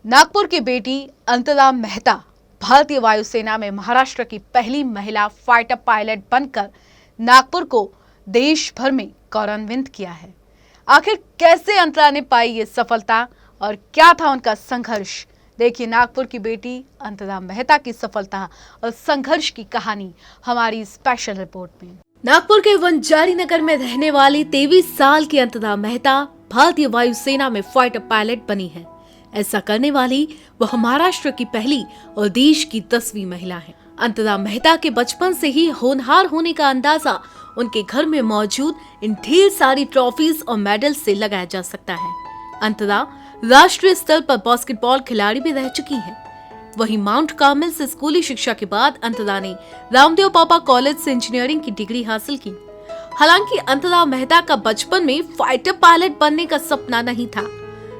नागपुर की बेटी अंतरा मेहता भारतीय वायुसेना में महाराष्ट्र की पहली महिला फाइटर पायलट बनकर नागपुर को देश भर में गौरवान्वित किया है। आखिर कैसे अंतरा ने पाई ये सफलता और क्या था उनका संघर्ष, देखिए नागपुर की बेटी अंतरा मेहता की सफलता और संघर्ष की कहानी हमारी स्पेशल रिपोर्ट में। नागपुर के वंजारी नगर में रहने वाली 23 साल की अंतरा मेहता भारतीय वायुसेना में फाइटर पायलट बनी है। ऐसा करने वाली वह महाराष्ट्र की पहली और देश की 10वीं महिला है। अंतरा मेहता के बचपन से ही होनहार होने का अंदाजा उनके घर में मौजूद इन ढेर सारी ट्रॉफीज और मेडल से लगाया जा सकता है। अंतरा राष्ट्रीय स्तर पर बास्केटबॉल खिलाड़ी भी रह चुकी हैं। वहीं माउंट कार्मेल से स्कूली शिक्षा के बाद अंतरा ने रामदेव बाबा कॉलेज से इंजीनियरिंग की डिग्री हासिल की। हालांकि अंतरा मेहता का बचपन में फाइटर पायलट बनने का सपना नहीं था,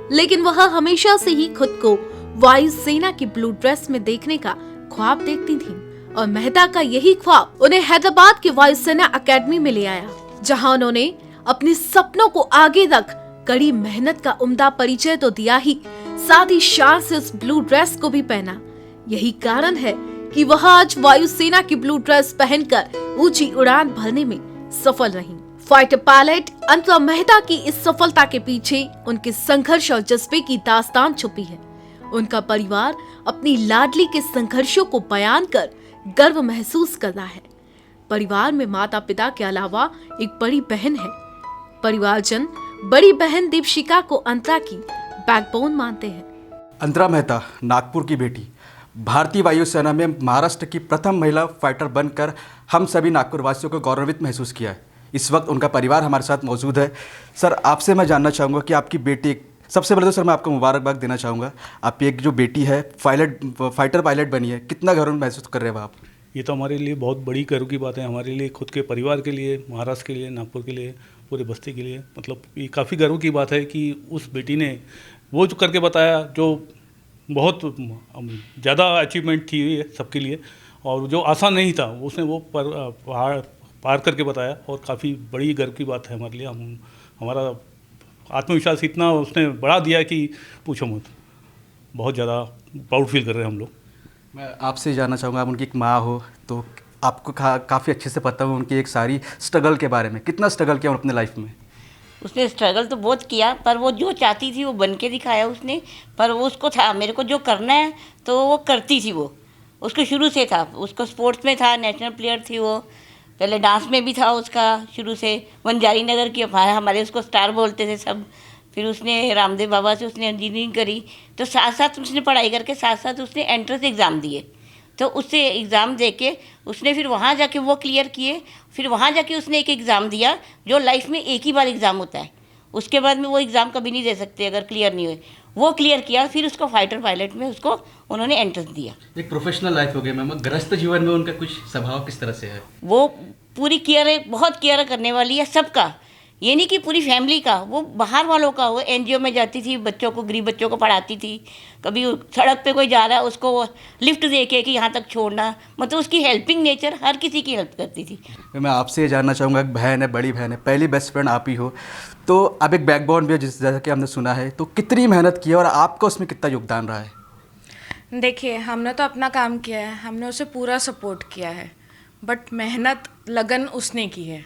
लेकिन वह हमेशा से ही खुद को वायुसेना की ब्लू ड्रेस में देखने का ख्वाब देखती थी और मेहता का यही ख्वाब उन्हें हैदराबाद की वायुसेना अकेडमी में ले आया, जहां उन्होंने अपने सपनों को आगे रख कड़ी मेहनत का उम्दा परिचय तो दिया ही, साथ ही शान से उस ब्लू ड्रेस को भी पहना। यही कारण है कि वह आज वायुसेना की ब्लू ड्रेस पहनकर ऊंची उड़ान भरने में सफल रही। फाइटर पायलट अंतरा मेहता की इस सफलता के पीछे उनके संघर्ष और जज्बे की दास्तान छुपी है। उनका परिवार अपनी लाडली के संघर्षों को बयान कर गर्व महसूस कर रहा है। परिवार में माता पिता के अलावा एक बड़ी बहन है। परिवारजन बड़ी बहन दीपशिका को अंतरा की बैकबोन मानते हैं। अंतरा मेहता नागपुर की बेटी भारतीय वायुसेना में महाराष्ट्र की प्रथम महिला फाइटर बनकर हम सभी नागपुर वासियों को गौरवान्वित महसूस किया है। इस वक्त उनका परिवार हमारे साथ मौजूद है। सर, आपसे मैं जानना चाहूँगा कि आपकी बेटी, सबसे पहले तो सर मैं आपको मुबारकबाद देना चाहूँगा। आपकी एक जो बेटी है फाइटर पायलट बनी है, कितना गर्व महसूस कर रहे हो आप? ये तो हमारे लिए बहुत बड़ी गर्व की बात है, हमारे लिए, खुद के परिवार के लिए, महाराष्ट्र के लिए, नागपुर के लिए, पूरे बस्ती के लिए। मतलब ये काफ़ी गर्व की बात है कि उस बेटी ने वो जो करके बताया, जो बहुत ज़्यादा अचीवमेंट थी ये सबके लिए, और जो आसान नहीं था उसने वो पार करके बताया, और काफ़ी बड़ी गर्व की बात है हमारे लिए। हमारा आत्मविश्वास इतना उसने बढ़ा दिया कि पूछो मत, बहुत ज़्यादा प्राउड फील कर रहे हैं हम लोग। मैं आपसे जानना चाहूँगा, आप उनकी एक माँ हो तो आपको काफ़ी अच्छे से पता हो उनकी एक सारी स्ट्रगल के बारे में। कितना स्ट्रगल किया अपने लाइफ में? उसने स्ट्रगल तो बहुत किया, पर वो जो चाहती थी वो बन के दिखाया उसने। पर वो उसको था, मेरे को जो करना है तो वो करती थी। वो उसको शुरू से था, उसको स्पोर्ट्स में था, नेशनल प्लेयर थी वो। पहले डांस में भी था उसका शुरू से। वंजारी नगर की हमारे उसको स्टार बोलते थे सब। फिर उसने रामदेव बाबा से उसने इंजीनियरिंग करी, तो साथ साथ उसने पढ़ाई करके साथ साथ उसने एंट्रेंस एग्ज़ाम दिए। तो उससे एग्ज़ाम दे के उसने फिर वहाँ जाके वो क्लियर किए। फिर वहाँ जाके उसने एक एग्ज़ाम दिया जो लाइफ में एक ही बार एग्ज़ाम होता है, उसके बाद में वो एग्ज़ाम कभी नहीं दे सकते अगर क्लियर नहीं हुए। वो क्लियर किया, फिर उसको फाइटर पायलट में उसको उन्होंने एंट्रेंस दिया। एक प्रोफेशनल लाइफ हो गई मैम, गृहस्थ जीवन में उनका कुछ स्वभाव किस तरह से है? वो पूरी केयर है, बहुत केयर करने वाली है सबका। ये नहीं कि पूरी फैमिली का, वो बाहर वालों का। वो एनजीओ में जाती थी, बच्चों को, गरीब बच्चों को पढ़ाती थी। कभी सड़क पे कोई जा रहा है उसको लिफ्ट दे के कि यहाँ तक छोड़ना, मतलब उसकी हेल्पिंग नेचर, हर किसी की हेल्प करती थी। मैं आपसे ये जानना चाहूँगा, एक बहन है, बड़ी बहन है, पहली बेस्ट फ्रेंड आप ही हो, तो अब एक बैकबोन भी है जिस जैसा कि हमने सुना है, तो कितनी मेहनत की है और आपका उसमें कितना योगदान रहा है? देखिए, हमने तो अपना काम किया है, हमने उसे पूरा सपोर्ट किया है, बट मेहनत लगन उसने की है।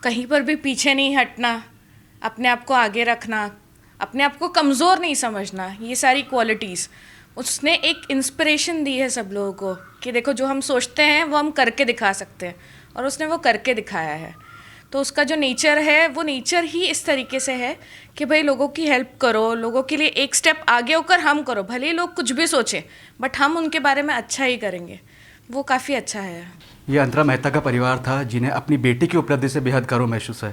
कहीं पर भी पीछे नहीं हटना, अपने आप को आगे रखना, अपने आप को कमज़ोर नहीं समझना, ये सारी क्वालिटीज़ उसने एक इंस्पिरेशन दी है सब लोगों को कि देखो जो हम सोचते हैं वो हम करके दिखा सकते हैं, और उसने वो करके दिखाया है। तो उसका जो नेचर है वो नेचर ही इस तरीके से है कि भाई लोगों की हेल्प करो, लोगों के लिए एक स्टेप आगे होकर हम करो। भले ही लोग कुछ भी सोचें, बट हम उनके बारे में अच्छा ही करेंगे। वो काफ़ी अच्छा है। ये अंतरा मेहता का परिवार था जिन्हें अपनी बेटी की उपलब्धि से बेहद गर्व महसूस है।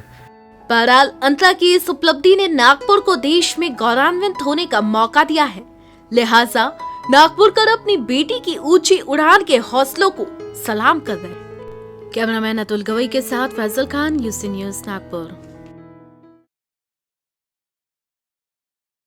बहरहाल अंतरा की इस उपलब्धि ने नागपुर को देश में गौरवान्वित होने का मौका दिया है। लिहाजा नागपुर कर अपनी बेटी की ऊंची उड़ान के हौसलों को सलाम कर रहे हैं। कैमरामैन अतुल गवई के साथ फैजल खान, यूसी न्यूज़ नागपुर।